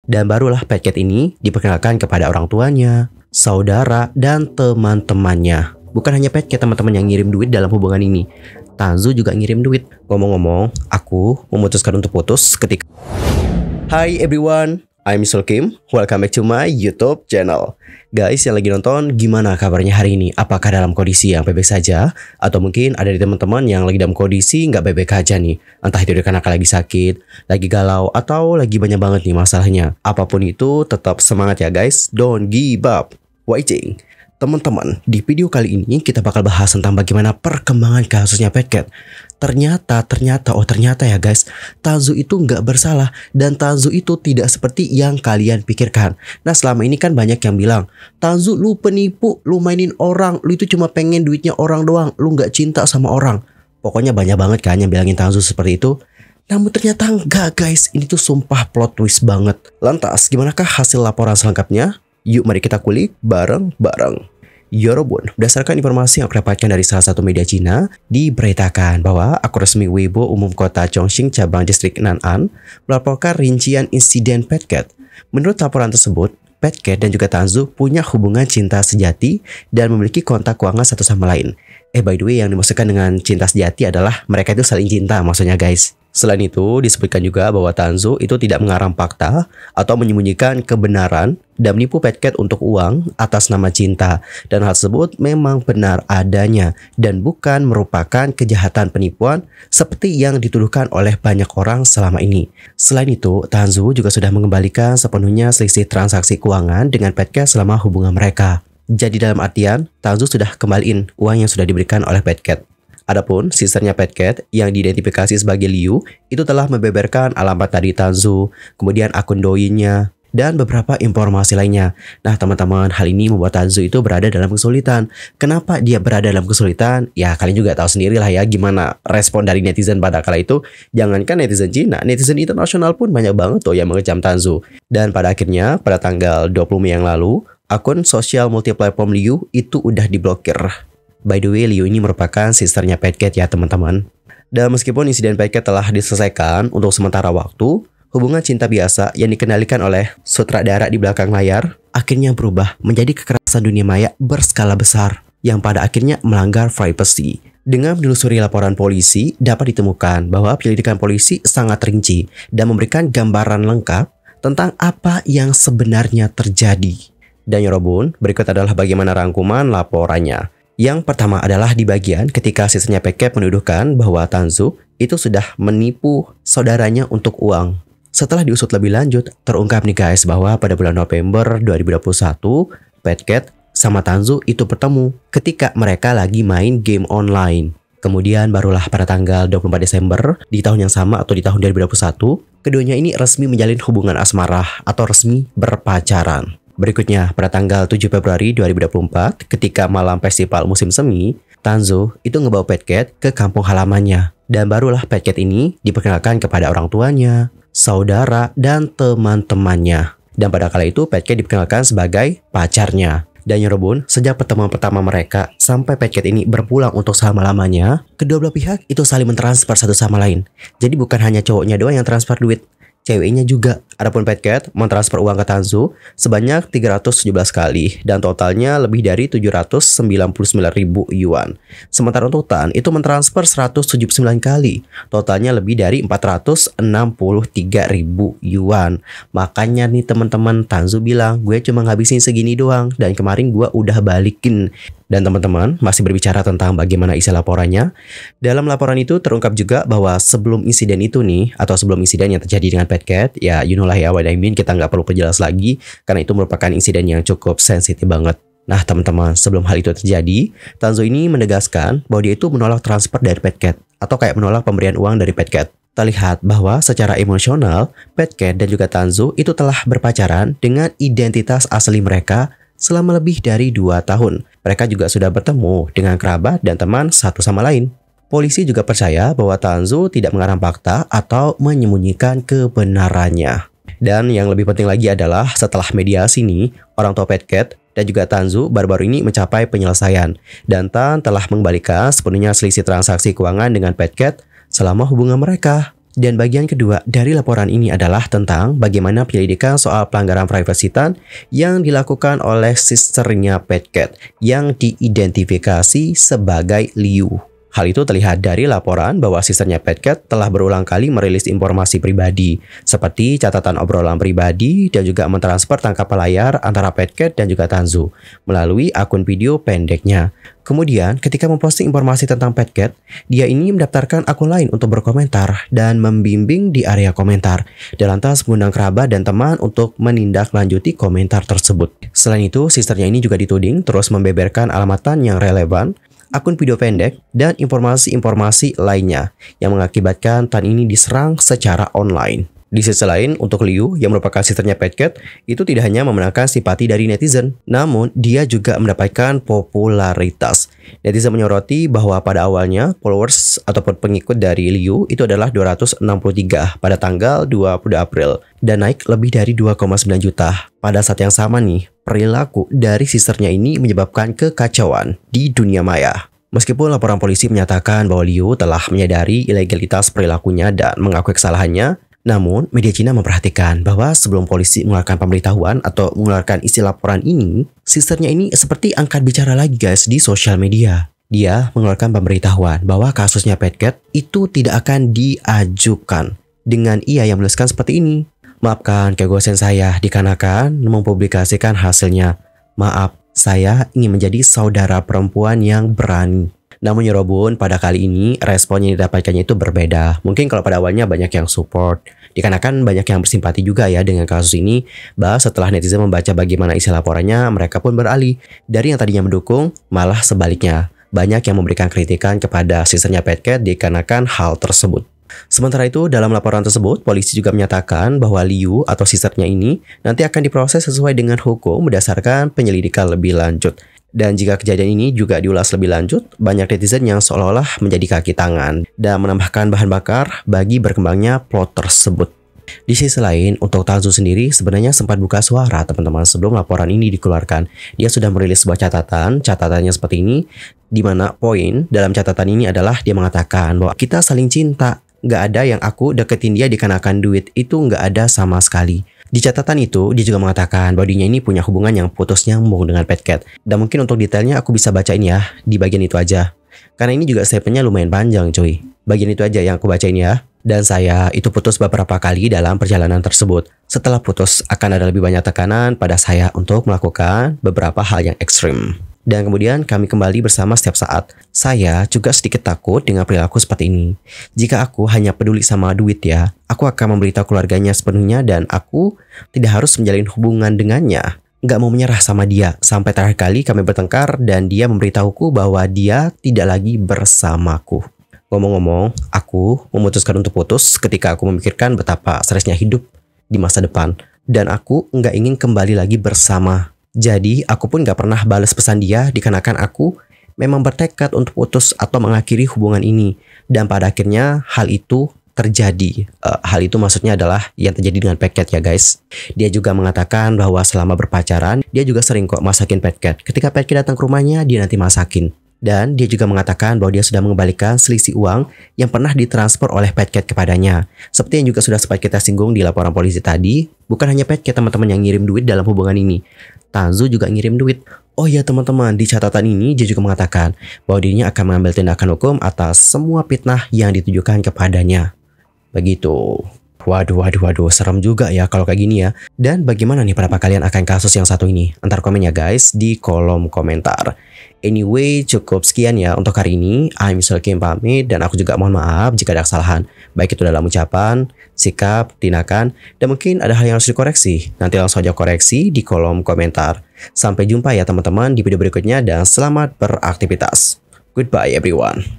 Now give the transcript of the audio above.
Dan barulah Petcat ini diperkenalkan kepada orang tuanya, saudara, dan teman-temannya. Bukan hanya Petcat teman-teman yang ngirim duit dalam hubungan ini. Tanzu juga ngirim duit. Ngomong-ngomong, aku memutuskan untuk putus ketika... Hi everyone, I'm Mr. Kim. Welcome back to my YouTube channel. Guys yang lagi nonton, gimana kabarnya hari ini? Apakah dalam kondisi yang baik-baik saja? Atau mungkin ada di teman-teman yang lagi dalam kondisi nggak baik-baik aja nih? Entah itu karena lagi sakit, lagi galau, atau lagi banyak banget nih masalahnya. Apapun itu, tetap semangat ya guys. Don't give up. Waiting. Teman-teman, di video kali ini kita bakal bahas tentang bagaimana perkembangan kasusnya Petcat. Ternyata ya guys, Tanzu itu nggak bersalah dan Tanzu itu tidak seperti yang kalian pikirkan. Nah selama ini kan banyak yang bilang, Tanzu lu penipu, lu mainin orang, lu itu cuma pengen duitnya orang doang, lu nggak cinta sama orang. Pokoknya banyak banget kan yang bilangin Tanzu seperti itu. Namun ternyata enggak guys, ini tuh sumpah plot twist banget. Lantas gimanakah hasil laporan selengkapnya? Yuk mari kita kulik bareng-bareng. Yorobun, berdasarkan informasi yang aku dapatkan dari salah satu media Cina, diberitakan bahwa akun resmi Weibo Umum Kota Chongqing Cabang Distrik Nan'an melaporkan rincian insiden Petcat. Menurut laporan tersebut, Petcat dan juga Tanzu punya hubungan cinta sejati dan memiliki kontak keuangan satu sama lain. By the way, yang dimaksudkan dengan cinta sejati adalah mereka itu saling cinta maksudnya guys. Selain itu, disebutkan juga bahwa Tanzu itu tidak mengarang fakta atau menyembunyikan kebenaran dan menipu Petcat untuk uang atas nama cinta. Dan hal tersebut memang benar adanya dan bukan merupakan kejahatan penipuan seperti yang dituduhkan oleh banyak orang selama ini. Selain itu, Tanzu juga sudah mengembalikan sepenuhnya selisih transaksi keuangan dengan Petcat selama hubungan mereka. Jadi dalam artian, Tanzu sudah kembaliin uang yang sudah diberikan oleh Petcat. Adapun sisternya Petcat yang diidentifikasi sebagai Liu itu telah membeberkan alamat dari Tanzu, kemudian akun doinya, dan beberapa informasi lainnya. Nah teman-teman, hal ini membuat Tanzu itu berada dalam kesulitan. Kenapa dia berada dalam kesulitan? Ya kalian juga tahu sendiri lah ya gimana respon dari netizen pada kala itu. Jangankan netizen Cina, netizen internasional pun banyak banget tuh yang mengecam Tanzu. Dan pada akhirnya pada tanggal 20 Mei yang lalu, akun sosial multiplatform Liu itu udah diblokir. By the way, Liu ini merupakan sisternya Petcat ya teman-teman. Dan meskipun insiden Petcat telah diselesaikan untuk sementara waktu, hubungan cinta biasa yang dikendalikan oleh sutradara di belakang layar akhirnya berubah menjadi kekerasan dunia maya berskala besar yang pada akhirnya melanggar privacy. Dengan menelusuri laporan polisi, dapat ditemukan bahwa penyelidikan polisi sangat rinci dan memberikan gambaran lengkap tentang apa yang sebenarnya terjadi. Dan Yorobun, berikut adalah bagaimana rangkuman laporannya. Yang pertama adalah di bagian ketika sisternya Petcat menuduhkan bahwa Tanzu itu sudah menipu saudaranya untuk uang. Setelah diusut lebih lanjut, terungkap nih guys bahwa pada bulan November 2021, Petcat sama Tanzu itu bertemu ketika mereka lagi main game online. Kemudian barulah pada tanggal 24 Desember di tahun yang sama atau di tahun 2021, keduanya ini resmi menjalin hubungan asmara atau resmi berpacaran. Berikutnya, pada tanggal 7 Februari 2024, ketika malam festival musim semi, Tanzu itu ngebawa Petcat ke kampung halamannya. Dan barulah Petcat ini diperkenalkan kepada orang tuanya, saudara, dan teman-temannya. Dan pada kala itu, Petcat diperkenalkan sebagai pacarnya. Dan Yorobun, sejak pertemuan pertama mereka sampai Petcat ini berpulang untuk selama-lamanya, kedua belah pihak itu saling mentransfer satu sama lain. Jadi bukan hanya cowoknya doang yang transfer duit, ceweknya juga. Adapun Petcat mentransfer uang ke Tanzu sebanyak 317 kali dan totalnya lebih dari 799.000 yuan. Sementara untuk Tan itu mentransfer 179 kali, totalnya lebih dari 463.000 yuan. Makanya nih teman-teman, Tanzu bilang gue cuma ngabisin segini doang dan kemarin gue udah balikin. Dan teman-teman masih berbicara tentang bagaimana isi laporannya. Dalam laporan itu terungkap juga bahwa sebelum insiden itu nih, atau sebelum insiden yang terjadi dengan Petcat, ya you know lah ya what I mean, kita nggak perlu perjelas lagi karena itu merupakan insiden yang cukup sensitif banget. Nah teman-teman, sebelum hal itu terjadi, Tanzu ini menegaskan bahwa dia itu menolak transfer dari Petcat atau kayak menolak pemberian uang dari Petcat. Terlihat bahwa secara emosional, Petcat dan juga Tanzu itu telah berpacaran dengan identitas asli mereka selama lebih dari 2 tahun. Mereka juga sudah bertemu dengan kerabat dan teman satu sama lain. Polisi juga percaya bahwa Tanzu tidak mengarang fakta atau menyembunyikan kebenarannya. Dan yang lebih penting lagi adalah setelah mediasi nih, orang tua Petcat dan juga Tanzu baru-baru ini mencapai penyelesaian. Dan Tan telah mengembalikan sepenuhnya selisih transaksi keuangan dengan Petcat selama hubungan mereka. Dan bagian kedua dari laporan ini adalah tentang bagaimana penyelidikan soal pelanggaran privasitan yang dilakukan oleh sisternya Pet Cat yang diidentifikasi sebagai Liu. Hal itu terlihat dari laporan bahwa sisternya Pet Cat telah berulang kali merilis informasi pribadi, seperti catatan obrolan pribadi dan juga mentransfer tangkap layar antara Pet Cat dan juga Tanzu melalui akun video pendeknya. Kemudian, ketika memposting informasi tentang Pet Cat, dia ini mendaftarkan akun lain untuk berkomentar dan membimbing di area komentar, dan lantas mengundang kerabat dan teman untuk menindaklanjuti komentar tersebut. Selain itu, sisternya ini juga dituding terus membeberkan alamatan yang relevan, akun video pendek, dan informasi-informasi lainnya yang mengakibatkan Tan ini diserang secara online. Di sisi lain, untuk Liu yang merupakan sisternya Pet Cat, itu tidak hanya memenangkan simpati dari netizen, namun dia juga mendapatkan popularitas. Netizen menyoroti bahwa pada awalnya followers ataupun pengikut dari Liu itu adalah 263 pada tanggal 20 April dan naik lebih dari 2,9 juta. Pada saat yang sama nih, perilaku dari sisternya ini menyebabkan kekacauan di dunia maya. Meskipun laporan polisi menyatakan bahwa Liu telah menyadari ilegalitas perilakunya dan mengakui kesalahannya, namun media Cina memperhatikan bahwa sebelum polisi mengeluarkan pemberitahuan atau mengeluarkan isi laporan ini, sisternya ini seperti angkat bicara lagi guys di sosial media. Dia mengeluarkan pemberitahuan bahwa kasusnya Pet Cat itu tidak akan diajukan dengan ia yang menuliskan seperti ini. Maafkan keegoisan saya dikarenakan mempublikasikan hasilnya. Maaf, saya ingin menjadi saudara perempuan yang berani. Namun ya Robun, pada kali ini respon yang didapatkannya itu berbeda. Mungkin kalau pada awalnya banyak yang support, dikarenakan banyak yang bersimpati juga ya dengan kasus ini. Bahwa setelah netizen membaca bagaimana isi laporannya, mereka pun beralih. Dari yang tadinya mendukung, malah sebaliknya. Banyak yang memberikan kritikan kepada sisternya Pet Cat dikarenakan hal tersebut. Sementara itu, dalam laporan tersebut, polisi juga menyatakan bahwa Liu atau sisternya ini nanti akan diproses sesuai dengan hukum berdasarkan penyelidikan lebih lanjut. Dan jika kejadian ini juga diulas lebih lanjut, banyak netizen yang seolah-olah menjadi kaki tangan dan menambahkan bahan bakar bagi berkembangnya plot tersebut. Di sisi lain, untuk Tanzu sendiri sebenarnya sempat buka suara teman-teman sebelum laporan ini dikeluarkan. Dia sudah merilis sebuah catatannya seperti ini, di mana poin dalam catatan ini adalah dia mengatakan bahwa kita saling cinta. Nggak ada yang aku deketin dia dikarenakan duit, itu nggak ada sama sekali. Di catatan itu, dia juga mengatakan bahwa dirinya ini punya hubungan yang putus nyambung dengan Pet Cat. Dan mungkin untuk detailnya aku bisa bacain ya, di bagian itu aja. Karena ini juga statementnya lumayan panjang cuy. Bagian itu aja yang aku bacain ya. Dan saya itu putus beberapa kali dalam perjalanan tersebut. Setelah putus, akan ada lebih banyak tekanan pada saya untuk melakukan beberapa hal yang ekstrim. Dan kemudian kami kembali bersama setiap saat. Saya juga sedikit takut dengan perilaku seperti ini. Jika aku hanya peduli sama duit ya, aku akan memberitahu keluarganya sepenuhnya dan aku tidak harus menjalin hubungan dengannya. Nggak mau menyerah sama dia. Sampai terakhir kali kami bertengkar dan dia memberitahuku bahwa dia tidak lagi bersamaku. Ngomong-ngomong, aku memutuskan untuk putus ketika aku memikirkan betapa stresnya hidup di masa depan. Dan aku nggak ingin kembali lagi bersama. Jadi, aku pun gak pernah balas pesan dia dikarenakan aku memang bertekad untuk putus atau mengakhiri hubungan ini. Dan pada akhirnya hal itu terjadi. Hal itu maksudnya adalah yang terjadi dengan Pet Cat ya guys. Dia juga mengatakan bahwa selama berpacaran, dia juga sering kok masakin Pet Cat. Ketika Pet Cat datang ke rumahnya, dia nanti masakin. Dan dia juga mengatakan bahwa dia sudah mengembalikan selisih uang yang pernah ditransfer oleh Pet Cat kepadanya. Seperti yang juga sudah sempat kita singgung di laporan polisi tadi, bukan hanya Pet Cat teman-teman yang ngirim duit dalam hubungan ini. Tanzu juga ngirim duit. Oh ya teman-teman, di catatan ini dia juga mengatakan bahwa dirinya akan mengambil tindakan hukum atas semua fitnah yang ditujukan kepadanya. Begitu. Waduh, serem juga ya kalau kayak gini ya. Dan bagaimana nih pendapat kalian akan kasus yang satu ini? Antar komen ya guys di kolom komentar. Anyway, cukup sekian ya untuk hari ini. I'm Sulkim pamit dan aku juga mohon maaf jika ada kesalahan. Baik itu dalam ucapan, sikap, tindakan, dan mungkin ada hal yang harus dikoreksi. Nanti langsung aja koreksi di kolom komentar. Sampai jumpa ya teman-teman di video berikutnya dan selamat beraktivitas. Goodbye everyone.